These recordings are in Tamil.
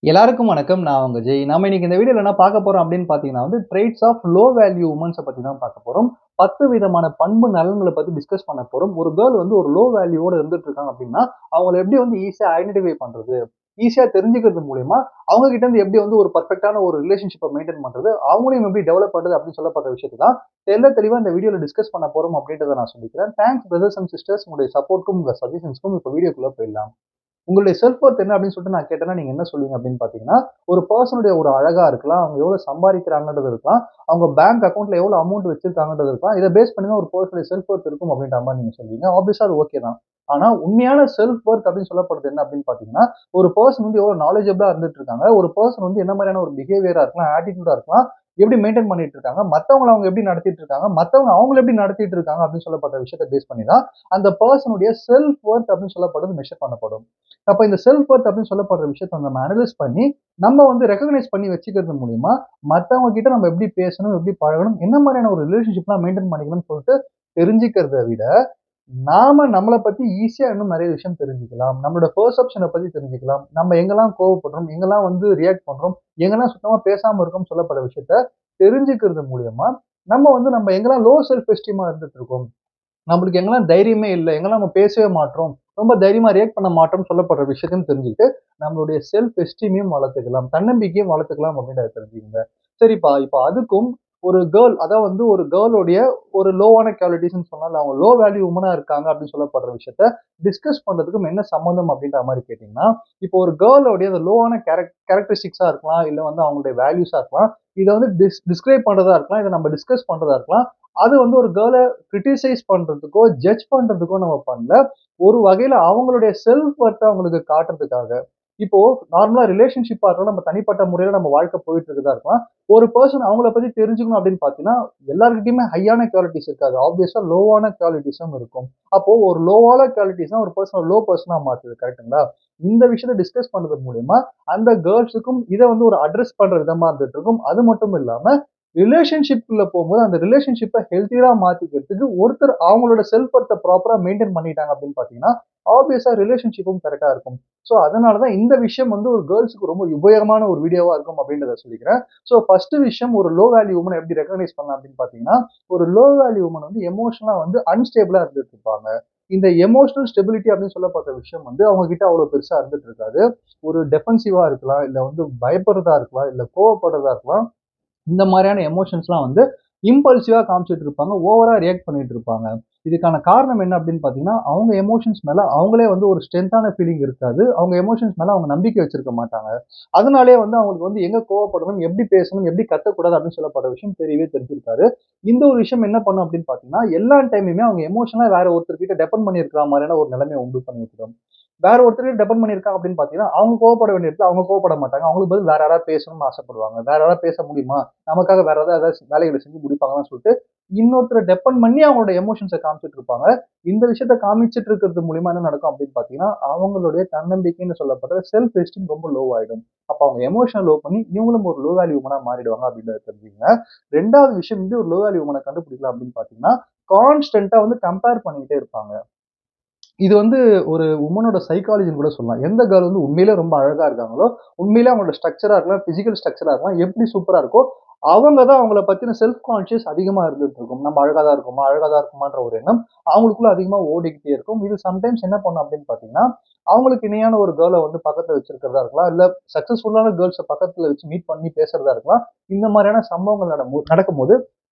எல்லாருக்கும் வணக்கம். நான் உங்க ஜெய். நாம இன்னைக்கு இந்த வீடியோல என்ன பார்க்க போறோம் அப்படின்னு பார்த்தீங்கன்னா ட்ரேட்ஸ் ஆஃப் லோ வேல்யூ வுமன்ஸ பத்தி தான் பார்க்க போறோம். 10 விதமான பண்பு நலன்கள பத்தி டிஸ்கஸ் பண்ண போறோம். ஒரு கேர்ள் ஒரு லோ வேல்யூவோட இருந்துட்டு இருக்காங்க அப்படின்னா, அவங்கள எப்படி ஈஸியா ஐடென்டிஃபை பண்றது? ஈஸியா தெரிஞ்சுக்கிறது மூலியமா, அவங்க கிட்ட இருந்து எப்படி ஒரு பெர்ஃபெக்ட்டான ஒரு ரிலேஷன்ஷிப்ப மெயின்டெயின் பண்றது? அவங்களையும் எப்படி டெவலப் பண்றது அப்படின்னு சொல்லப்பட்ட விஷயத்த தான் தெளிவா இந்த வீடியோல டிஸ்கஸ் பண்ண போறோம் அப்படின்றத நான் சொல்லிக்கிறேன். Thanks brothers and sisters. உங்களுடைய சப்போர்ட்க்கும், உங்க சஜஷன்ஸ்க்கும் இப்ப வீடியோக்குள்ள போயிடலாம். உங்களுடைய செல்ஃப் வொர்த் என்ன அப்படின்னு சொல்லிட்டு நான் கேட்டேன்னா, நீங்க என்ன சொல்லுவீங்க அப்படின்னு பார்த்தீங்கன்னா, ஒரு பெர்சனுடைய ஒரு அழகா இருக்கலாம், அவங்க எவ்வளவு சம்பாதிக்கிறாங்கன்றது இருக்கலாம், அவங்க பேங்க் அக்கவுண்ட்ல எவ்வளவு அமௌண்ட் வச்சிருக்காங்கன்றது இருக்கலாம். இத பேஸ் பண்ணி தான் ஒரு பெர்சனுடைய செல்ஃப் வொர்த் இருக்கும் அப்படின்ற மாரி நீங்க சொல்றீங்க. ஆப்வியஸா அது ஓகே தான். ஆனா உண்மையான செல்ஃப் வொர்த் அப்படின்னு சொல்லப்படுறது என்ன அப்படின்னு பார்த்தீங்கன்னா, ஒரு பெர்சன் எவ்வளவு நாலேட்ஜபிளா இருந்துட்டு இருக்காங்க, ஒரு பெர்சன் என்ன மாரியான ஒரு பிஹேவியரா இருக்கலாம், ஆட்டிட்யூடா இருக்கலாம், எப்படி மெயின்டெயின் பண்ணிட்டு இருக்காங்க, மத்தவங்கள அவங்க எப்படி நடத்திட்டு இருக்காங்க, மத்தவங்க அவங்கள எப்படி நடத்திட்டு இருக்காங்க அப்படின்னு சொல்லப்பட்ட விஷயத்த பேஸ் பண்ணி தான் அந்த பெர்சனுடைய செல்ஃப் வொர்த் அப்படின்னு சொல்லப்படுறது மெஷர் பண்ணப்படும். அப்ப இந்த செல்ஃப் வொர்த் அப்படின்னு சொல்லப்படுற விஷயத்த நம்ம அனலைஸ் பண்ணி, நம்ம ரெகக்னைஸ் பண்ணி வச்சுக்கிறது மூலியமா, மத்தவங்க கிட்ட நம்ம எப்படி பேசணும், எப்படி பழகணும், என்ன மாரியான ஒரு ரிலேஷன்ஷிப்லாம் மெயின்டெயின் பண்ணிக்கணும்னு சொல்லிட்டு தெரிஞ்சுக்கிறத விட, நாம நம்மள பத்தி ஈஸியா இன்னும் நெறைய விஷயம் தெரிஞ்சுக்கலாம். நம்மளோட பெர்செப்ஷன பத்தி தெரிஞ்சுக்கலாம். நம்ம எங்கெல்லாம் கோவப்படுறோம், எங்கெல்லாம் ரியாக்ட் பண்றோம், எங்கெல்லாம் சுத்தமா பேசாம இருக்கோம்னு சொல்லப்பட்ட விஷயத்த தெரிஞ்சுக்கிறது மூலியமா, நம்ம எங்கெல்லாம் லோ செல்ஃப் எஸ்டீமா இருந்துட்டு இருக்கோம், நம்மளுக்கு எங்கெல்லாம் தைரியமே இல்ல, எங்கெல்லாம் நம்ம பேசவே மாட்றோம், ரொம்ப தைரியமா ரியாக்ட் பண்ண மாட்டோம்னு சொல்லப்படுற விஷயத்தையும் தெரிஞ்சுக்கிட்டு, நம்மளுடைய செல்ஃப் எஸ்டீமையும் வளர்த்துக்கலாம், தன்னம்பிக்கையும் வளர்த்துக்கலாம் அப்படின்றத தெரிஞ்சுக்கங்க. சரிப்பா, இப்ப அதுக்கும் ஒரு கேர்ள் ஒரு கேர்ளுடைய ஒரு லோவான குவாலிட்டீஸ்ன்னு சொன்னா, இல்ல அவங்க லோ வேல்யூ வுமனா இருக்காங்க அப்படின்னு சொல்லப்படுற விஷயத்த டிஸ்கஸ் பண்றதுக்கும் என்ன சம்மந்தம் அப்படின்ற மாரி கேட்டீங்கன்னா, இப்போ ஒரு கேர்ளோடைய அந்த லோவான கேரக்டரிஸ்டிக்ஸா இருக்கலாம், இல்ல அவங்களுடைய வேல்யூஸா இருக்கலாம். இத டிஸ்கிரைப் பண்றதா இருக்கலாம், இத நம்ம டிஸ்கஸ் பண்றதா இருக்கலாம். அது ஒரு கேர்ள கிரிட்டிசைஸ் பண்றதுக்கோ, ஜட்ஜ் பண்றதுக்கோ நம்ம பண்ணல. ஒரு வகையில அவங்களுடைய செல்ஃப் வொர்த்த அவங்களுக்கு காட்டுறதுக்காக. இப்போ நார்மலா ரிலேஷன்ஷிப்பா இருக்கலாம், நம்ம தனிப்பட்ட முறையில நம்ம வாழ்க்கை போயிட்டு இருக்கதா இருக்கலாம். ஒரு பெர்சன் அவங்கள பத்தி தெரிஞ்சுக்கணும் அப்படின்னு பார்த்தீங்கன்னா, எல்லார்கிட்டயுமே ஹையான குவாலிட்டீஸ் இருக்காது. ஆப்வியஸா லோவான குவாலிட்டீஸும் இருக்கும். அப்போ ஒரு லோவான குவாலிட்டீஸ் தான் ஒரு பெர்சன லோ பெர்சனா மாத்துது. கரெக்ட்டுங்களா? இந்த விஷயத்த டிஸ்கஸ் பண்றது மூலியமா, அந்த கேர்ள்ஸுக்கும் இத ஒரு அட்ரஸ் பண்ற விதமா இருந்துட்டு இருக்கும். அது மட்டும் இல்லாம, ரிலேஷன்ஷிப்குள்ள போம்போது, அந்த ரிலேஷன்ஷிப்ப ஹெல்த்தியா மாத்திக்கிறதுக்கு ஒருத்தர் அவங்களோட செல்ஃப் வொர்த்த ப்ராப்பரா மெயின்டெயின் பண்ணிட்டாங்க அப்படின்னு பார்த்தீங்கன்னா, ஆப்வியஸா ரிலேஷன்ஷிப்பும் கரெக்ட்டா இருக்கும். ஸோ அதனால தான் இந்த விஷயம் ஒரு கேர்ள்ஸ்க்கு ரொம்ப உபயோகமான ஒரு வீடியோவா இருக்கும் அப்படின்றத சொல்லிக்கிறேன். ஸோ ஃபர்ஸ்ட் விஷயம் ஒரு லோ வேல்யூ வுமன எப்படி ரெகக்னைஸ் பண்ணலாம் அப்படின்னு பார்த்தீங்கன்னா, ஒரு லோ வேல்யூ வுமன் எமோஷனலா அன்ஸ்டேபிளா இருந்துட்டு இருப்பாங்க. இந்த எமோஷனல் ஸ்டெபிலிட்டி அப்படின்னு சொல்லப்பட்ட விஷயம் அவங்க கிட்ட அவ்வளவு பெருசா இருந்துட்டு இருக்காது. ஒரு டிஃபென்சிவா இருக்கலாம், இல்ல பயப்படுறதா இருக்கலாம், இல்ல கோவப்படுறதா இருக்கலாம். இந்த மாதிரியான எமோஷன்ஸ்லாம் இம்பல்சிவா காமிச்சிட்டு இருப்பாங்க. ஓவரா ரியாக்ட் பண்ணிட்டு இருப்பாங்க. இதுக்கான காரணம் என்ன அப்படின்னு பார்த்தீங்கன்னா, அவங்க எமோஷன்ஸ் மேல அவங்களே ஒரு ஸ்ட்ரென்த்தான ஃபீலிங் இருக்காது. அவங்க எமோஷன்ஸ் மேல அவங்க நம்பிக்கை வச்சிருக்க மாட்டாங்க. அதனாலேயே அவங்களுக்கு எங்க கோவப்படணும், எப்படி பேசணும், எப்படி கத்தக்கூடாது அப்படின்னு சொல்லப்பட்ட விஷயம் தெரியவே தெரிஞ்சிருக்காது. இந்த ஒரு விஷயம் என்ன பண்ணும் அப்படின்னு பார்த்தீங்கன்னா, எல்லா டைமுமே அவங்க எமோஷனலா வேற ஒருத்தர் கிட்ட டிபெண்ட் பண்ணி இருக்கிற மாதிரியான ஒரு நிலைமைய உண்டு பண்ணி விட்டுரும். வேற ஒருத்தர் டிபெண்ட் பண்ணியிருக்காங்க அப்படின்னு பார்த்தீங்கன்னா, அவங்க கோவப்பட வேண்டிய இடத்துல அவங்க கோவப்பட மாட்டாங்க. அவங்களுக்கு பதில் வேற யாராவது பேசணும்னு ஆசைப்படுவாங்க. வேற யாராவது பேச முடியுமா? நமக்காக வேற ஏதாவது வேலைகள செஞ்சு முடிப்பாங்கன்னு சொல்லிட்டு, இன்னொருத்தர டிபெண்ட் பண்ணி அவங்களோட எமோஷன்ஸ காமிச்சிட்டு இருப்பாங்க. இந்த விஷயத்த காமிச்சிட்டு இருக்கிறது மூலியமா என்ன நடக்கும் அப்படின்னு பார்த்தீங்கன்னா, அவங்களுடைய தன்னம்பிக்கைன்னு சொல்லப்படுற செல்ஃப் எஸ்டீம் ரொம்ப லோ ஆயிடும். அப்ப அவங்க எமோஷன லோ பண்ணி, இவங்களும் ஒரு லோ வேல்யூ வுமனா மாறிடுவாங்க அப்படின்றத தெரிஞ்சுக்கங்க. 2வது விஷயம் எப்படி ஒரு லோ வேல்யூ வுமன கண்டுபிடிக்கலாம் அப்படின்னு பார்த்தீங்கன்னா, கான்ஸ்டன்ட்டா கம்பேர் பண்ணிக்கிட்டே இருப்பாங்க. இது ஒரு வுமனோட சைக்காலஜின்னு கூட சொல்லலாம். எந்த கேர்ள் உண்மையிலே ரொம்ப அழகா இருக்காங்களோ, உண்மையிலே அவங்களோட ஸ்ட்ரக்சரா இருக்கலாம், பிசிக்கல் ஸ்ட்ரக்சரா இருக்கலாம், எப்படி சூப்பரா இருக்கோ, அவங்க தான் அவங்கள பத்தின செல்ஃப் கான்ஷியஸ் அதிகமா இருந்துட்டு இருக்கும். நம்ம அழகா தான் இருக்கோமா, அழகா தான் இருக்குமான்ற ஒரு எண்ணம் அவங்களுக்குள்ள அதிகமா ஓடிக்கிட்டே இருக்கும். இது சம்டைம்ஸ் என்ன பண்ணும் அப்படின்னு பார்த்தீங்கன்னா, அவங்களுக்கு இணையான ஒரு கேர்ள பக்கத்துல வச்சிருக்கிறதா இருக்கலாம். இல்ல சக்சஸ்ஃபுல்லான கேர்ள்ஸ பக்கத்துல வச்சு மீட் பண்ணி பேசுறதா இருக்கலாம். இந்த மாரியான சம்பவங்கள் நடக்கும்போது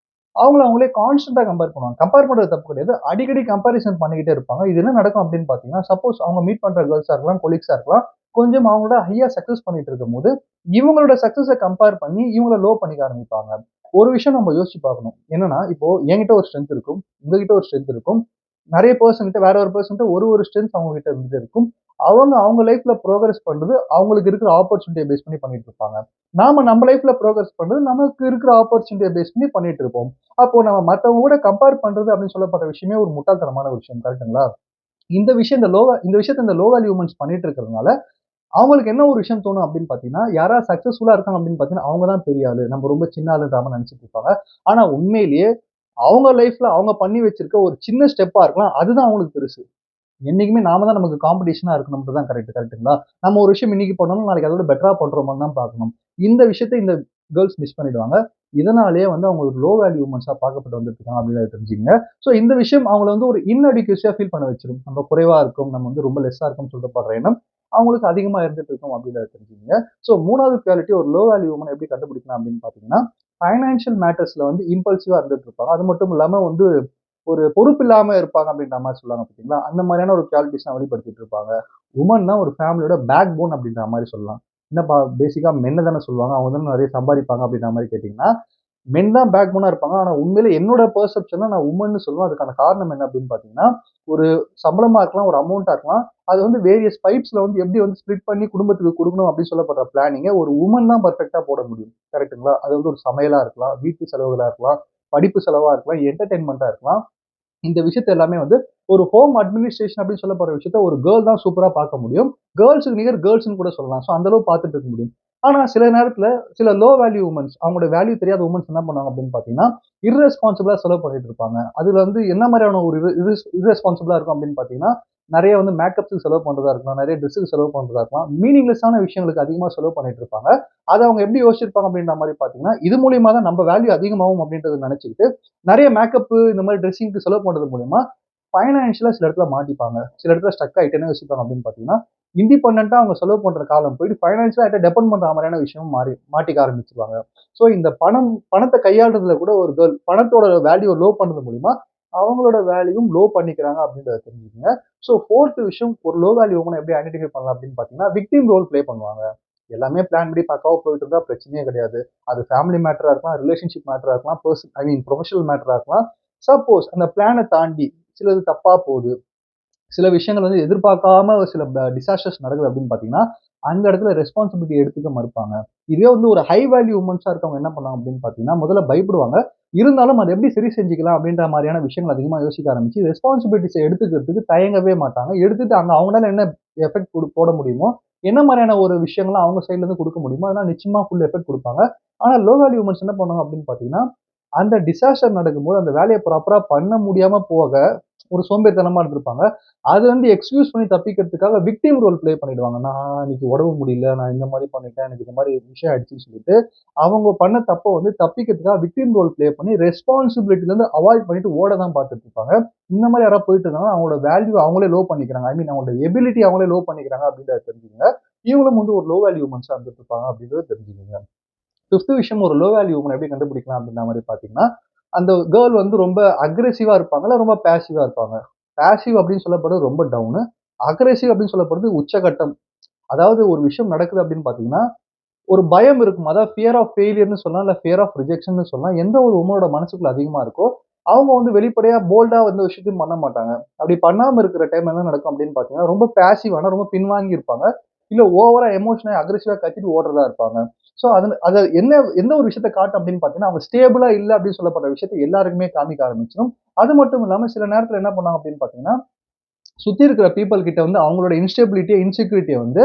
அவங்கள அவங்களே கான்ஸ்டன்ட்டா கம்பேர் பண்ணுவாங்க. கம்பேர் பண்றது தப்பு கிடையாது. அடிக்கடி கம்பேரிசன் பண்ணிக்கிட்டே இருப்பாங்க. இது என்ன நடக்கும் அப்படின்னு பார்த்தீங்கன்னா, சப்போஸ் அவங்க மீட் பண்ற கேர்ல்ஸா இருக்கலாம், கொலீக்ஸா இருக்கலாம். கொஞ்சம் அவங்களோட ஹையா சக்சஸ் பண்ணிட்டு இருக்கும்போது, இவங்களோட சக்சஸ கம்பேர் பண்ணி இவங்கள லோ பண்ணிக்க ஆரம்பிப்பாங்க. ஒரு விஷயம் நம்ம யோசிச்சு பார்க்கணும். என்னன்னா, இப்போ என்கிட்ட ஒரு ஸ்ட்ரென்த் இருக்கும். உங்ககிட்ட ஒரு ஸ்ட்ரென்த் இருக்கும். நெறைய பெர்சன் கிட்ட வேற ஒரு பெர்சன் கிட்ட ஒரு ஸ்ட்ரென்த் அவங்க கிட்ட இருந்துட்டே இருக்கும். அவங்க லைஃப்ல புரோகிரஸ் பண்றது அவங்களுக்கு இருக்கிற ஆப்பர்ச்சுனிட்டிய பேஸ் பண்ணி பண்ணிட்டு இருப்பாங்க. நாம நம்ம லைஃப்ல புரோகிரஸ் பண்றது நமக்கு இருக்கிற ஆப்பர்ச்சுனிட்டிய பேஸ் பண்ணி பண்ணிட்டு இருப்போம். அப்போ நம்ம மத்தவங்க கூட கம்பேர் பண்றது அப்படின்னு சொல்லப்பட்ட விஷயமே ஒரு முட்டாள்தனமான ஒரு விஷயம். கரெக்ட்டுங்களா? இந்த விஷயத்த இந்த லோ வேல்யூ வுமன்ஸ் பண்ணிட்டு இருக்கிறதுனால, அவங்களுக்கு என்ன ஒரு விஷயம் தோணும் அப்படின்னு பார்த்தீங்கன்னா, யாராவது சக்சஸ்ஃபுல்லா இருக்காங்க அப்படின்னு பார்த்தீங்கன்னா, அவங்க தான் பெரிய ஆளு. நம்ம ரொம்ப சின்ன ஆளுன்ற மாரி நெனச்சுட்டு இருப்பாங்க. ஆனா உண்மையிலேயே அவங்க லைஃப்ல அவங்க பண்ணி வச்சிருக்க ஒரு சின்ன ஸ்டெப்பா இருக்கலாம். அதுதான் அவங்களுக்கு பெருசு. என்னைக்குமே நாம தான் நமக்கு காம்படிஷனா இருக்கணும்ன்றது தான் கரெக்ட்டுங்களா? நம்ம ஒரு விஷயம் இன்னைக்கு பண்ணாலும் நாளைக்கு அதோட பெட்டரா பண்றோமான்னு தான் பார்க்கணும். இந்த விஷயத்த இந்த கேர்ள்ஸ் மிஸ் பண்ணிடுவாங்க. இதனாலேயே வந்து அவங்க ஒரு லோ வேல்யூ உமன்ஸா பார்க்கப்பட்டு வந்துட்டு இருக்காங்க அப்படின்றத தெரிஞ்சுக்கங்க. ஸோ இந்த விஷயம் அவங்கள வந்து ஒரு இன்அடிக்யூசியா ஃபீல் பண்ண வச்சிரும். நம்ம குறைவா இருக்கோம், நம்ம வந்து ரொம்ப லெஸ்ஸா இருக்கோம்னு சொல்லிட்டு படுற எண்ணம் அவங்களுக்கு அதிகமா இருந்துட்டு இருக்கும் அப்படின்றத தெரிஞ்சுக்கங்க. ஸோ 3வது குவாலிட்டி ஒரு லோ வேல்யூ உமன் எப்படி கண்டுபிடிக்கலாம் அப்படின்னு பார்த்தீங்கன்னா, ஃபைனான்ஷியல் மேட்டர்ஸ்ல வந்து இம்பல்சிவா இருந்துட்டு இருப்பாங்க. அது மட்டும் இல்லாம வந்து ஒரு பொறுப்பில்லாம இருப்பாங்க அப்படின்ற மாரி சொல்லுவாங்க பார்த்தீங்களா? அந்த மாரியான ஒரு குவாலிட்டிஸ்லாம் வெளிப்படுத்திட்டு இருப்பாங்க. வுமன் ஒரு ஃபேமிலியோட பேக் போன் அப்படின்ற மாரி சொல்லலாம். என்னப்பா பேசிக்கா மென்ன தானே சொல்லுவாங்க. அவங்க தானே நெறைய சம்பாதிப்பாங்க அப்படின்ற மாரி கேட்டீங்கன்னா, மென் தான் பேக் போனா இருப்பாங்க. ஆனா உண்மையிலே என்னோட பெர்செப்ஷன்ல நான் வுமன்னு சொல்லுவேன். அதுக்கான காரணம் என்ன அப்படின்னு பார்த்தீங்கன்னா, ஒரு சம்பளமா இருக்கலாம், ஒரு அமௌண்ட்டா இருக்கலாம். அது வந்து வேரியஸ் பைப்ஸ்ல வந்து எப்படி வந்து ஸ்ப்ளிட் பண்ணி குடும்பத்துக்கு குடுக்கணும் அப்படின்னு சொல்லப்படுற பிளானிங்க ஒரு வுமன் தான் பெர்ஃபெக்ட்டா போட முடியும். கரெக்ட்டுங்களா? அது வந்து ஒரு சமையலா இருக்கலாம், வீட்டு செலவுகளா இருக்கலாம், படிப்பு செலவா இருக்கலாம், என்டர்டெயின்மென்ட்டா இருக்கலாம். இந்த விஷயத்த எல்லாமே வந்து ஒரு ஹோம் அட்மினிஸ்ட்ரேஷன் அப்படின்னு சொல்லப்படுற விஷயத்த ஒரு கேர்ள் தான் சூப்பரா பார்க்க முடியும். கேர்ள்ஸ்க்கு நிகர் கேர்ள்ஸ்ன்னு கூட சொல்லலாம். ஸோ அந்த அளவு பார்த்துட்டு இருக்க முடியும். ஆனா சில நேரத்துல சில லோ வேல்யூ வுமன்ஸ் அவங்களோட வேல்யூ தெரியாத வுமன்ஸ் என்ன பண்ணுவாங்க அப்படின்னு பார்த்தீங்கன்னா, இர்ரெஸ்பான்சிபிளா செலவு பண்ணிட்டு இருப்பாங்க. அதுல வந்து என்ன மாதிரியான ஒரு இர்ரெஸ்பான்சிபிளா இருக்கும் அப்படின்னு பார்த்தீங்கன்னா, நெறைய வந்து மேக்கப்ஸ்க்கு செலவு பண்றதா இருக்கலாம், நெறைய ட்ரெஸ்ஸுக்கு செலவு பண்றதா இருக்கலாம். மீனிங்லெஸ்ஸான விஷயங்களுக்கு அதிகமா செலவு பண்ணிட்டு இருப்பாங்க. அத அவங்க எப்படி யோசிச்சிருப்பாங்க அப்படின்ற மாரி பார்த்தீங்கன்னா, இது மூலியமா தான் நம்ம வேல்யூ அதிகமாகும் அப்படின்றத நெனச்சுக்கிட்டு, நெறைய மேக்கப்பு இந்த மாரி ட்ரெஸ்ஸிங்க்கு செலவு பண்றது மூலியமா ஃபைனான்ஷியலா சில இடத்துல மாட்டிப்பாங்க. சில இடத்துல ஸ்டக் ஆயிட்டு என்ன யோசிப்பாங்க அப்படின்னு பார்த்தீங்கன்னா, இண்டிபெண்டன்ட்டா அவங்க செலவு பண்ற காலம் போயிட்டு ஃபைனான்ஷியலா யார்ட்ட டிபெண்ட் பண்ற மாரியான விஷயமும் மாட்டிக்க ஆரம்பிச்சுருவாங்க. ஸோ இந்த பணத்த கையாள்றதுல கூட ஒரு கேர்ள் பணத்தோட வேல்யூவ லோ பண்றது மூலியமா, அவங்களோட வேல்யூவும் லோ பண்ணிக்கிறாங்க அப்படின்றத தெரிஞ்சுக்கங்க. ஸோ 4த் விஷயம் ஒரு லோ வேல்யூ வுமன எப்படி ஐடென்டிஃபை பண்ணலாம் அப்படின்னு பார்த்தீங்கன்னா, விக்டிம் ரோல் ப்ளே பண்ணுவாங்க. எல்லாமே பிளான் படி பக்காவா போயிட்டு இருந்தா பிரச்சனையே கிடையாது. அது ஃபேமிலி மேட்டரா இருக்கலாம், ரிலேஷன்ஷிப் மேட்டரா இருக்கலாம், ப்ரொஃபஷனல் மேட்டரா இருக்கலாம். சப்போஸ் அந்த பிளான தாண்டி சிலது தப்பா போகுது. சில விஷயங்கள் வந்து எதிர்பார்க்காம சில டிசாஸ்டர்ஸ் நடக்குது அப்படின்னு பார்த்தீங்கன்னா, அந்த இடத்துல ரெஸ்பான்சிபிலிட்டி எடுத்துக்க மறுப்பாங்க. இதுவே வந்து ஒரு ஹை வேல்யூ வுமன்ஸா இருக்கவங்க என்ன பண்ணுவாங்க அப்படின்னு பார்த்தீங்கன்னா, முதல்ல பயப்படுவாங்க. இருந்தாலும் அத எப்படி சரி செஞ்சுக்கலாம் அப்படின்ற மாரியான விஷயங்கள் அதிகமா யோசிக்க ஆரம்பிச்சு, ரெஸ்பான்சிபிலிட்டிஸ எடுத்துக்கிறதுக்கு தயங்கவே மாட்டாங்க. எடுத்துட்டு அங்க அவங்களால என்ன எஃபெக்ட் போட முடியுமோ, என்ன மாரியான ஒரு விஷயங்கள்லாம் அவங்க சைட்ல இருந்து குடுக்க முடியுமோ, அதெல்லாம் நிச்சயமா ஃபுல் எஃபெக்ட் குடுப்பாங்க. ஆனா லோ வேல்யூ வுமன்ஸ் என்ன பண்ணுவாங்க அப்படின்னு பார்த்தீங்கன்னா, அந்த டிசாஸ்டர் நடக்கும்போது அந்த வேலைய ப்ராப்பரா பண்ண முடியாம போக ஒரு சோம்பேறித்தனமா இருந்திருப்பாங்க. அது வந்து எக்ஸ்கியூஸ் பண்ணி தப்பிக்கிறதுக்காக விக்டிம் ரோல் ப்ளே பண்ணிடுவாங்க. நான் இன்னைக்கு உடம்பு முடியல, நான் இந்த மாரி பண்ணிட்டேன், எனக்கு இந்த மாரி விஷயம் ஆயிடுச்சுன்னு சொல்லிட்டு, அவங்க பண்ண தப்ப வந்து தப்பிக்கிறதுக்காக விக்டிம் ரோல் ப்ளே பண்ணி ரெஸ்பான்சிபிலிட்டிலருந்து அவாய்ட் பண்ணிட்டு ஓட தான் பார்த்துட்டு இருப்பாங்க. இந்த மாரி யாராவது போயிட்டு இருந்தாங்கன்னா, அவங்களோட வேல்யூ அவங்களே லோ பண்ணிக்கிறாங்க. ஐ மீன் அவங்களோட எபிலிட்டி அவங்களே லோ பண்ணிக்கிறாங்க அப்படின்றத தெரிஞ்சுக்கங்க. இவங்களும் வந்து ஒரு லோ வேல்யூ வுமன்ஸா இருந்துட்டு இருப்பாங்க அப்படின்றத தெரிஞ்சுக்கங்க. 5த் விஷயம் ஒரு லோ வேல்யூ வுமன் எப்படி கண்டுபிடிக்கலாம் அப்படின்ற மாரி பார்த்தீங்கன்னா, அந்த கேர்ள் வந்து ரொம்ப அக்ரெசிவா இருப்பாங்களா, ரொம்ப பேசிவா இருப்பாங்க. பேசிவ் அப்படின்னு சொல்லப்படுறது ரொம்ப டவுனு. அக்ரெசிவ் அப்படின்னு சொல்லப்படுறது உச்சகட்டம். அதாவது ஒரு விஷயம் நடக்குது அப்படின்னு பார்த்தீங்கன்னா, ஒரு பயம் இருக்கும். அதாவது ஃபியர் ஆஃப் ஃபெயிலியர்ன்னு சொல்லலாம். இல்ல ஃபியர் ஆஃப் ரிஜெக்ஷன்னு சொல்லலாம். எந்த ஒரு வுமனோட மனசுக்குள்ள அதிகமா இருக்கோ, அவங்க வந்து வெளிப்படையா போல்டா எந்த விஷயத்தையும் பண்ண மாட்டாங்க. அப்படி பண்ணாம இருக்கிற டைம் என்ன நடக்கும் அப்படின்னு பார்த்தீங்கன்னா, ரொம்ப பேசிவான ரொம்ப பின்வாங்கி இருப்பாங்க. இல்ல ஓவரா எமோஷனலா அக்ரெசிவா கத்திட்டு ஓடுறதா இருப்பாங்க. ஸோ அத எந்த ஒரு விஷயத்த காட்டும் அப்படின்னு பார்த்தீங்கன்னா, அவங்க ஸ்டேபிளா இல்ல அப்படின்னு சொல்லப்படுற விஷயத்த எல்லாருக்குமே காமிக்க ஆரம்பிச்சுரும். அது மட்டும் இல்லாம சில நேரத்துல என்ன பண்ணுவாங்க அப்படின்னு பார்த்தீங்கன்னா, சுத்தி இருக்கிற பீப்பிள் கிட்ட வந்து அவங்களோட இன்ஸ்டெபிலிட்டிய, இன்செக்யூரிட்டிய வந்து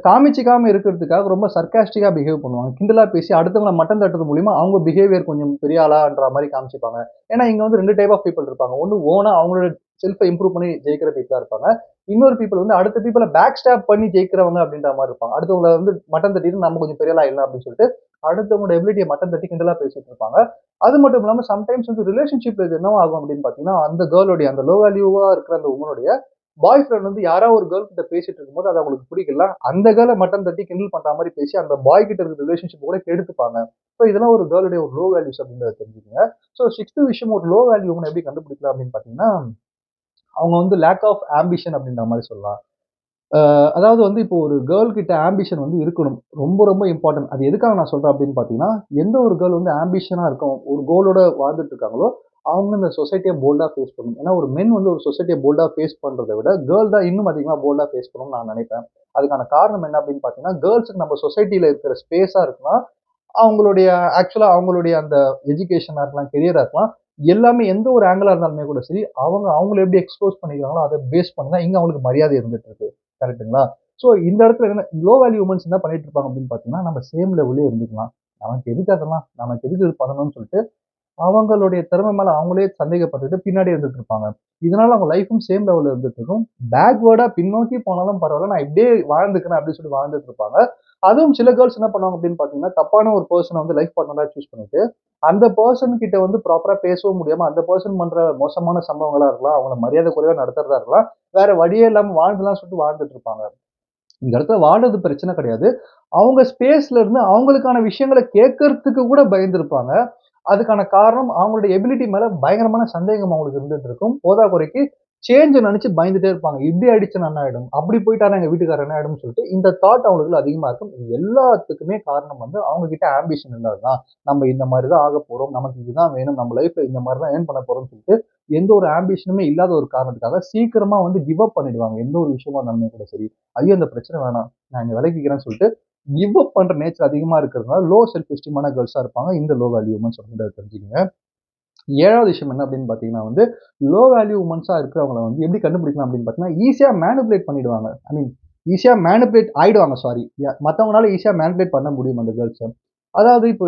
காமிச்சுக்காம இருக்கிறதுக்காக ரொம்ப சர்க்காஸ்டிக்கா பிஹேவ் பண்ணுவாங்க. கிண்டலா பேசி அடுத்தவங்கள மட்டம் தட்டுறது மூலியமா அவங்க பிஹேவியர் கொஞ்சம் பெரிய ஆளான்ற மாரி காமிச்சுப்பாங்க. ஏன்னா இங்க வந்து 2 டைப் ஆஃப் பீப்பிள் இருப்பாங்க. ஒண்ணு ஓனா அவங்களோட செல்ஃப இம்ப்ரூவ் பண்ணி ஜெயிக்கிற பீப்பிளா இருப்பாங்க. இன்னொரு பீப்பிள் வந்து அடுத்த பீப்பிள பேக் ஸ்டாப் பண்ணி ஜெயிக்கிறவங்க அப்படின்ற மாரி இருப்பாங்க. அடுத்தவங்கள வந்து மட்டம் தட்டிட்டு நம்ம கொஞ்சம் பெரிய ஆளா ஆயிடலாம் அப்படின்னு சொல்லிட்டு, அடுத்தவங்களோட எபிலிட்டிய மட்டம் தட்டி கிண்டலா பேசிட்டு இருப்பாங்க. அது மட்டும் இல்லாம சம்டைம்ஸ் வந்து ரிலேஷன்ஷிப்ல இது என்னவா ஆகும் அப்படின்னு பார்த்தீங்கன்னா, அந்த கேர்ளோடைய அந்த லோ வேல்யூவா இருக்கிற அந்த வுமனுடைய பாய் ஃப்ரெண்ட் வந்து யாராவது ஒரு கேர்ள் கிட்ட பேசிட்டு இருக்கும்போது அது அவங்களுக்கு பிடிக்கல. அந்த கேர்ள மட்டம் தட்டி கிண்டல் பண்ற மாரி பேசி அந்த பாய் கிட்ட இருக்கிற ரிலேஷன்ஷிப் கூட கெடுத்துப்பாங்க. ஸோ இதெல்லாம் ஒரு கேர்ளுடைய ஒரு லோ வேல்யூஸ் அப்படின்றத தெரிஞ்சுக்கங்க. ஸோ 6த் விஷயம் ஒரு லோ வேல்யூ வுமன் எப்படி கண்டுபிடிக்கலாம் அப்படின்னு பார்த்தீங்கன்னா, அவங்க வந்து லேக் ஆஃப் ஆம்பிஷன் அப்படின்ற மாரி சொல்லலாம். அதாவது வந்து இப்போ ஒரு கேர்ள் கிட்ட ஆம்பிஷன் வந்து இருக்கணும். ரொம்ப ரொம்ப இம்பார்ட்டன்ட். அது எதுக்காக நான் சொல்றேன் அப்படின்னு பார்த்தீங்கன்னா, எந்த ஒரு கேர்ள் வந்து ஆம்பிஷனா இருக்கும், ஒரு கோலோட வாழ்ந்துட்டு இருக்காங்களோ, அவங்க இந்த சொசைட்டிய போல்டா ஃபேஸ் பண்ணணும். ஏன்னா ஒரு மென் வந்து ஒரு சொசைட்டிய போல்டா ஃபேஸ் பண்றத விட, கேர்ள் தான் இன்னும் அதிகமா போல்டா ஃபேஸ் பண்ணணும்னு நான் நினைப்பேன். அதுக்கான காரணம் என்ன அப்படின்னு பார்த்தீங்கன்னா, கேர்ல்ஸ்க்கு நம்ம சொசைட்டில இருக்கிற ஸ்பேஸா இருக்கலாம், அவங்களுடைய ஆக்சுவலா அவங்களுடைய அந்த எஜுகேஷனா இருக்கலாம், கெரியரா இருக்கலாம். எல்லாமே எந்த ஒரு ஆங்கிளா இருந்தாலுமே கூட சரி, அவங்க அவங்கள எப்படி எக்ஸ்போஸ் பண்ணிக்கிறாங்களோ, அத பேஸ் பண்ணி தான் இங்க அவங்களுக்கு மரியாதை இருந்துட்டு இருக்கு. கரெக்ட்டுங்களா? ஸோ இந்த இடத்துல என்ன லோ வேல்யூ வுமன்ஸ் என்ன பண்ணிட்டு இருப்பாங்க அப்படின்னு பார்த்தீங்கன்னா, நம்ம சேம் லெவல்லயே இருந்துக்கலாம். நமக்கு எதுக்கு அதெல்லாம்? நமக்கு எதுக்கு இது பண்ணணும்னு சொல்லிட்டு அவங்களுடைய திறமை மேல அவங்களே சந்தேகப்பட்டுட்டு பின்னாடி இருந்துட்டு இருப்பாங்க. இதனால அவங்க லைஃப்பும் சேம் லெவல்ல இருந்துட்டு இருக்கும். பேக்வேர்டா பின்னோக்கி போனாலும் பரவால்ல. நான் இப்படியே வாழ்ந்துக்கிறேன் அப்படின்னு சொல்லி வாழ்ந்துட்டு இருப்பாங்க. அதுவும் சில கேர்ள்ஸ் என்ன பண்ணுவாங்க அப்படின்னு பார்த்தீங்கன்னா, தப்பான ஒரு பெர்சன வந்து லைஃப் பார்ட்னரா சூஸ் பண்ணிட்டு, அந்த பெர்சன் கிட்ட வந்து ப்ராப்பரா பேசவும் முடியாம, அந்த பெர்சன் பண்ற மோசமான சம்பவங்களா இருக்கலாம், அவங்கள மரியாதை குறைவா நடத்துறதா இருக்கலாம், வேற வழியே இல்லாம வாழ்ந்துலாம்னு சொல்லிட்டு வாழ்ந்துட்டு இருப்பாங்க. இந்த இடத்துல வாழ்றது பிரச்சனை கிடையாது. அவங்க ஸ்பேஸ்ல இருந்து அவங்களுக்கான விஷயங்கள கேட்கறதுக்கு கூட பயந்திருப்பாங்க. அதுக்கான காரணம் அவங்களுடைய எபிலிட்டி மேல பயங்கரமான சந்தேகம் அவங்களுக்கு இருந்துட்டு இருக்கும். போதாக்குறைக்கு சேஞ்ச நெனச்சு பயந்துட்டே இருப்பாங்க. இப்படி ஆயிடுச்சுன்னா என்ன ஆயிடும்? அப்படி போயிட்டாருன்னா எங்க வீட்டுக்காரர் என்ன ஆயிடும்னு சொல்லிட்டு இந்த தாட் அவங்களுக்குள்ள அதிகமா இருக்கும். இது எல்லாத்துக்குமே காரணம் வந்து அவங்க கிட்ட ஆம்பிஷன் இல்லாதது தான். நம்ம இந்த மாரி தான் ஆகப்போறோம். நமக்கு இதுதான் வேணும். நம்ம லைஃப்ல இந்த மாரி தான் ஏர்ன் பண்ண போறோம்னு சொல்லிட்டு எந்த ஒரு ஆம்பிஷனுமே இல்லாத ஒரு காரணத்துக்காக சீக்கிரமா வந்து கிவ் அப் பண்ணிடுவாங்க. எந்த ஒரு விஷயமா இருந்தாலுமே கூட சரி. ஐயோ! இந்த பிரச்சனை வேணாம். நான் இங்க விலகிக்கிறேன்னு சொல்லிட்டு கிவ் அப் பண்ற நேச்சர் அதிகமா இருக்கிறதுனால லோ செல்ஃப் எஸ்டீமான கேர்ள்ஸா இருப்பாங்க. இந்த லோ வேல்யூ வுமன்ஸ் அப்படின்றத தெரிஞ்சுக்கங்க. 7வது விஷயம் என்ன அப்படின்னு பார்த்தீங்கன்னா வந்து, லோ வேல்யூ வுமன்ஸா இருக்கிறவங்கள வந்து எப்படி கண்டுபிடிக்கலாம் அப்படின்னு பார்த்தீங்கன்னா, ஈஸியா மேனிபுலேட் பண்ணிடுவாங்க. ஐ மீன் ஈஸியா மேனிபுலேட் ஆயிடுவாங்க சாரி. மத்தவங்கனால ஈஸியா மேனிபுலேட் பண்ண முடியும் அந்த கேர்ள்ஸ. அதாவது இப்போ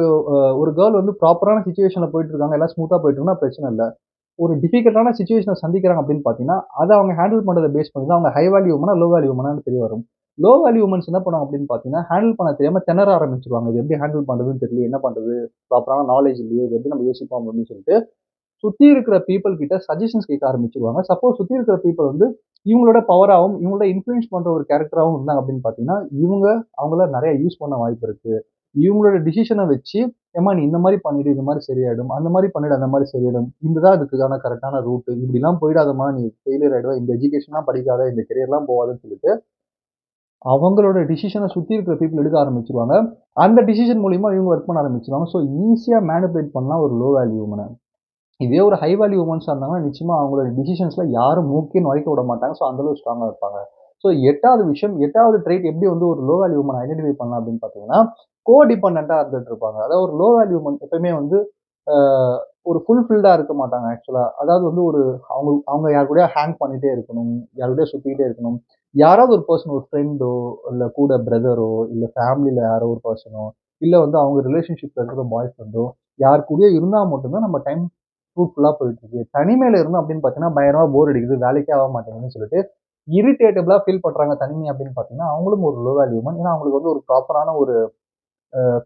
ஒரு கேர்ள் வந்து ப்ராப்பரான சிச்சுவேஷன்ல போயிட்டு இருக்காங்க. எல்லாம் ஸ்மூத்தா போயிட்டு இருக்குன்னா பிரச்சனை இல்ல. ஒரு டிஃபிகல்ட்டான சிச்சுவேஷன சந்திக்கிறாங்க அப்படின்னு பார்த்தீங்கன்னா, அத அவங்க ஹேண்டில் பண்றத பேஸ் பண்ணி தான் அவங்க ஹை வேல்யூ வுமனா, லோ வேல்யூ வுமனான்னு தெரிய வரும். லோ வேல்யூ வுமன்ஸ் என்ன பண்ணுவாங்க அப்படின்னு பார்த்தீங்கன்னா, ஹேண்டில் பண்ண தெரியாம திணற ஆரம்பிச்சுருவாங்க. இது எப்படி ஹேண்டில் பண்றதுன்னு தெரியலையே, என்ன பண்றது? ப்ராப்பரான நாலேட்ஜ் இல்லையே, இது எப்படி நம்ம யோசிப்போம் அப்படின்னு சொல்லிட்டு, சுத்தி இருக்கிற பீப்பிள் கிட்ட சஜஷன்ஸ் கேட்க ஆரம்பிச்சுருவாங்க. சப்போஸ் சுத்தி இருக்கிற பீப்பிள் வந்து இவங்களோட பவராவும், இவங்களோட இன்ஃப்ளூயன்ஸ் பண்ற ஒரு கேரக்டராவும் இருந்தாங்க அப்படின்னு பார்த்தீங்கன்னா, இவங்க அவங்கள நெறைய யூஸ் பண்ண வாய்ப்பு இருக்கு. இவங்களோட டிசிஷன வச்சு, "ஏம்மா நீ இந்த மாரி பண்ணிடு, இந்த மாரி சரியாயிடும். அந்த மாரி பண்ணிடு, அந்த மாரி சரியாயிடும். இதுதான் இதுக்கான கரெக்ட்டான ரூட். இப்படிலாம் போயிடாதம்மா, நீ ஃபெயிலியர் ஆயிடுவ. இந்த எஜுகேஷன்லாம் படிக்காத, இந்த கரியர்லாம் போகாதன்னு" சொல்லிட்டு, அவங்களோட டிசிஷன சுத்தி இருக்கிற பீப்பிள் எடுக்க ஆரம்பிச்சுருவாங்க. அந்த டிசிஷன் மூலியமா இவங்க ஒர்க் பண்ண ஆரம்பிச்சுருவாங்க. ஸோ ஈஸியா மேனிபுலேட் பண்ணலாம் ஒரு லோ வேல்யூ வுமன. இதே ஒரு ஹை வேல்யூ வுமன்ஸா இருந்தாங்கன்னா, நிச்சயமா அவங்களோட டிசிஷன்ஸ்ல யாரும் மூக்கே நுழைக்க விட மாட்டாங்க. ஸோ அந்த அளவுக்கு ஸ்ட்ராங்கா இருப்பாங்க. ஸோ 8வது விஷயம், 8வது ட்ரெய்ட் எப்படி வந்து ஒரு லோ வேல்யூ வுமன ஐடென்டிஃபை பண்ணலாம் அப்படின்னு பார்த்தீங்கன்னா, கோ டிபெண்டன்ட்டா இருந்துட்டு இருப்பாங்க. அதாவது ஒரு லோ வேல்யூ வுமன் எப்பவுமே வந்து அ ஒரு ஃபுல்ஃபில்டா இருக்க மாட்டாங்க ஆக்சுவலா. அதாவது வந்து ஒரு அவங்க அவங்க யார் கூடயா ஹேங் பண்ணிட்டே இருக்கணும். யார் கூடயோ சுத்திக்கிட்டே இருக்கணும். யாராவது ஒரு பெர்சன் ஒரு ஃப்ரெண்டோ, இல்ல கூட பிரதரோ, இல்ல ஃபேமிலில யாரோ ஒரு பெர்சனோ, இல்ல வந்து அவங்க ரிலேஷன்ஷிப்ல இருக்கிற பாய் ஃப்ரெண்டோ, யார் கூடயோ இருந்தா மட்டும் தான் நம்ம டைம் ஃப்ரூட்ஃபுல்லா போயிட்டு இருக்கு. தனிமையில இருந்தோம் அப்படின்னு பார்த்தீங்கன்னா, பயங்கரமா போர் அடிக்குது. வேலைக்கே ஆக மாட்டேங்குதுன்னு சொல்லிட்டு, இரிட்டேட்டபிளா ஃபீல் பண்றாங்க தனிமை அப்படின்னு பார்த்தீங்கன்னா, அவங்களும் ஒரு லோ வேல்யூ வுமன். ஏன்னா அவங்களுக்கு வந்து ஒரு ப்ராப்பரான ஒரு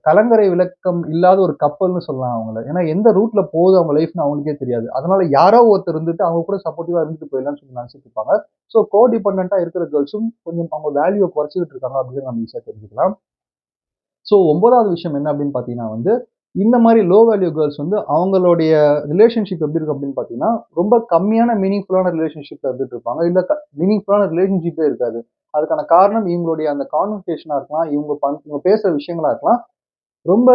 கலங்கரை விளக்கம் இல்லாத ஒரு கப்பல்ன்னு சொல்லலாம் அவங்கள. ஏன்னா எந்த ரூட்ல போகுது அவங்க லைஃப்ன்னு அவங்களுக்கே தெரியாது. அதனால யாரோ ஒருத்தர் இருந்துட்டு அவங்க கூட சப்போர்ட்டிவா இருந்துட்டு போயிடலாம்னு சொல்லி நினைச்சிட்டு இருப்பாங்க. ஸோ கோ டிபெண்டன்ட்டா இருக்கிற கேர்ள்ஸும் கொஞ்சம் அவங்க வேல்யூவ குறைச்சுக்கிட்டு இருக்காங்க அப்படின்னு நம்ம ஈஸியா தெரிஞ்சுக்கலாம். ஸோ 9வது விஷயம் என்ன அப்படின்னு பார்த்தீங்கன்னா வந்து, இந்த மாரி லோ வேல்யூ கேர்ள்ஸ் வந்து அவங்களுடைய ரிலேஷன்ஷிப் எப்படி இருக்கும் அப்படின்னு பார்த்தீங்கன்னா, ரொம்ப கம்மியான மீனிங்ஃபுல்லான ரிலேஷன்ஷிப்ல இருந்துட்டு இருப்பாங்க. இல்ல மீனிங்ஃபுல்லான ரிலேஷன்ஷிப்பே இருக்காது. அதுக்கான காரணம் இவங்களுடைய அந்த கான்வர்சேஷனா இருக்கலாம், இவங்க பேசுற விஷயங்களா இருக்கலாம். ரொம்ப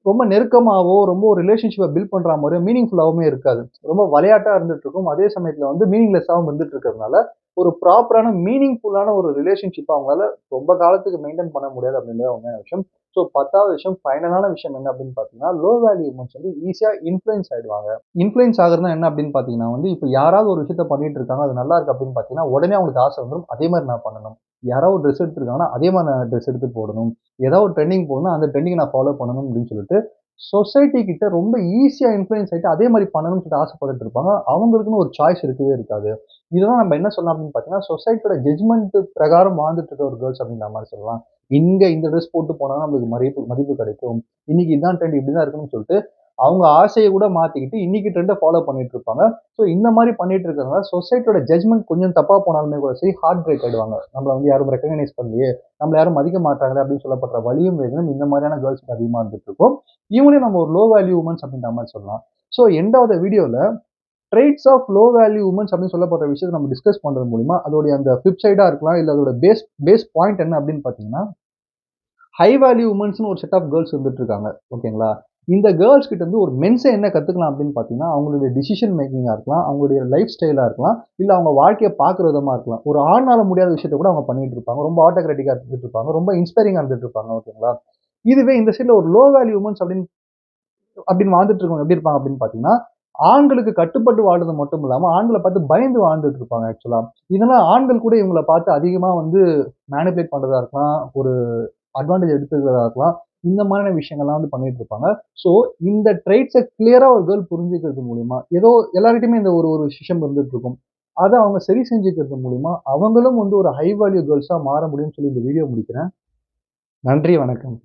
ரொம்ப நெருக்கமாவோ, ரொம்ப ஒரு ரிலேஷன்ஷிப்ப பில்ட் பண்ற மாரியோ மீனிங்ஃபுல்லாவுமே இருக்காது. ரொம்ப விளையாட்டா இருந்துட்டு இருக்கும். அதே சமயத்துல வந்து மீனிங்லெஸ்ஸாவும் இருந்துட்டு இருக்கிறதுனால, ஒரு ப்ராப்பரான மீனிங்ஃபுல்லான ஒரு ரிலேஷன்ஷிப்ப அவங்களால ரொம்ப காலத்துக்கு மெயின்டெயின் பண்ண முடியாது அப்படின்றது உண்மையான விஷயம். ஸோ 10வது விஷயம், ஃபைனலான விஷயம் என்ன அப்படின்னு பார்த்தீங்கன்னா, லோ வேல்யூ வுமன்ஸ் வந்து ஈஸியா இன்ஃப்ளூயன்ஸ் ஆயிடுவாங்க. இன்ஃப்ளூயன்ஸ் ஆகுறதுன்னா என்ன அப்படின்னு பார்த்தீங்கன்னா வந்து, இப்ப யாராவது ஒரு விஷயத்த பண்ணிட்டு இருக்காங்க, அது நல்லா இருக்கு அப்படின்னு பார்த்தீங்கன்னா, உடனே அவங்களுக்கு ஆசை வந்துரும். அதே மாரி நான் பண்ணணும். யாராவது ஒரு ட்ரெஸ் எடுத்திருக்காங்கன்னா, அதே மாரி நான் ட்ரெஸ் எடுத்து போடணும். ஏதாவது ஒரு ட்ரெண்டிங் போகுதுன்னா, அந்த ட்ரெண்டிங்க நான் ஃபாலோ பண்ணணும் அப்படின்னு சொல்லிட்டு, சொசைட்டி கிட்ட ரொம்ப ஈஸியா இன்ஃப்ளூயன்ஸ் ஆயிட்டு, அதே மாரி பண்ணணும்னு சொல்லிட்டு ஆசைப்பட்டுட்டு இருப்பாங்க. அவங்களுக்குன்னு ஒரு சாய்ஸ் இருக்கவே இருக்காது. இததான் நம்ம என்ன சொல்லலாம் அப்படின்னு பார்த்தீங்கன்னா, சொசைட்டியோட ஜட்ஜ்மென்ட் பிரகாரம் வாழ்ந்துட்டு இருக்க ஒரு கேர்ள்ஸ் அப்படின்ற மாரி சொல்லலாம். இங்க இந்த ட்ரெஸ் போட்டு போனா தான் நம்மளுக்கு மதிப்பு மதிப்பு கிடைக்கும். இன்னைக்கு இதான் ட்ரெண்ட் இப்படிதான் இருக்கணும்னு சொல்லிட்டு, அவங்க ஆசைய கூட மாத்திக்கிட்டு, இன்னைக்கு ட்ரெண்ட ஃபாலோ பண்ணிட்டு இருப்பாங்க. ஸோ இந்த மாரி பண்ணிட்டு இருக்கிறதுனால, சொசைட்டியோட ஜட்ஜ்மென்ட் கொஞ்சம் தப்பா போனாலுமே கூட சரி, ஹார்ட் பிரேக் ஆயிடுவாங்க. நம்மள வந்து யாரும் ரெகக்னைஸ் பண்ணலையே, நம்மள யாரும் மதிக்க மாட்டாங்களே அப்படின்னு சொல்லப்படுற வலியும், வேதனையும் இந்த மாரியான கேர்ள்ஸ்க்கு அதிகமா இருந்துட்டு இருக்கும். இவங்களையும் நம்ம ஒரு லோ வேல்யூ வுமன்ஸ் அப்படின்ற மாரி சொல்லலாம். ஸோ எண்ட் ஆஃப் த வீடியோல traits of low value women's அப்படின்னு சொல்லப்படுற விஷயத்த நம்ம டிஸ்கஸ் பண்றது மூலியமா, அதோடைய அந்த ஃபிளிப் சைடா இருக்கலாம், இல்ல அதோட பேஸ் பேஸ் பாயிண்ட் என்ன அப்படின்னு பார்த்தீங்கன்னா, ஹை வேல்யூ வுமன்ஸ்ன்னு ஒரு செட் ஆஃப் கேர்ள்ஸ் இருந்துட்டு இருக்காங்க. ஓகேங்களா? இந்த கேர்ள்ஸ் கிட்ட இருந்து ஒரு மென்ஸ என்ன கத்துக்கலாம் அப்படின்னு பார்த்தீங்கன்னா, அவங்களுடைய டிசிஷன் மேக்கிங்கா இருக்கலாம், அவங்களுடைய லைஃப் ஸ்டைலா இருக்கலாம், இல்ல அவங்க வாழ்க்கைய பார்க்குற விதமா இருக்கலாம். ஒரு ஆணால முடியாத விஷயத்த கூட அவங்க பண்ணிட்டு இருப்பாங்க. ரொம்ப ஆட்டோகிராட்டிக்கா இருந்துட்டு இருப்பாங்க. ரொம்ப இன்ஸ்பைரிங்கா இருந்துட்டு இருப்பாங்க. ஓகேங்களா? இதுவே இந்த சைட்ல ஒரு லோ வேல்யூ வுமன்ஸ் அப்படின்னு அப்படின்னு வாழ்ந்துட்டு இருக்கவங்க எப்படி இருப்பாங்க அப்படின்னு பார்த்தீங்கன்னா, ஆண்களுக்கு கட்டுப்பட்டு வாழ்றது மட்டும் இல்லாம, ஆண்கள பார்த்து பயந்து வாழ்ந்துட்டு இருப்பாங்க ஆக்சுவலா. இதனால ஆண்கள் கூட இவங்கள பார்த்து அதிகமா வந்து மேனிபுலேட் பண்றதா இருக்கலாம், ஒரு அட்வான்டேஜ் எடுத்துக்கிறதா இருக்கலாம். இந்த மாதிரியான விஷயங்கள்லாம் வந்து பண்ணிட்டு இருப்பாங்க. ஸோ இந்த ட்ரெய்ட்ஸ கிளியரா ஒரு கேர்ள் புரிஞ்சுக்கிறது மூலியமா, ஏதோ எல்லார்கிட்டயுமே இந்த ஒரு ஒரு விஷயம் இருந்துட்டு இருக்கும். அத அவங்க சரி செஞ்சுக்கிறது மூலியமா, அவங்களும் வந்து ஒரு ஹை வேல்யூ கேர்ல்ஸா மாற முடியும்னு சொல்லி இந்த வீடியோ முடிக்கிறேன். நன்றி, வணக்கம்.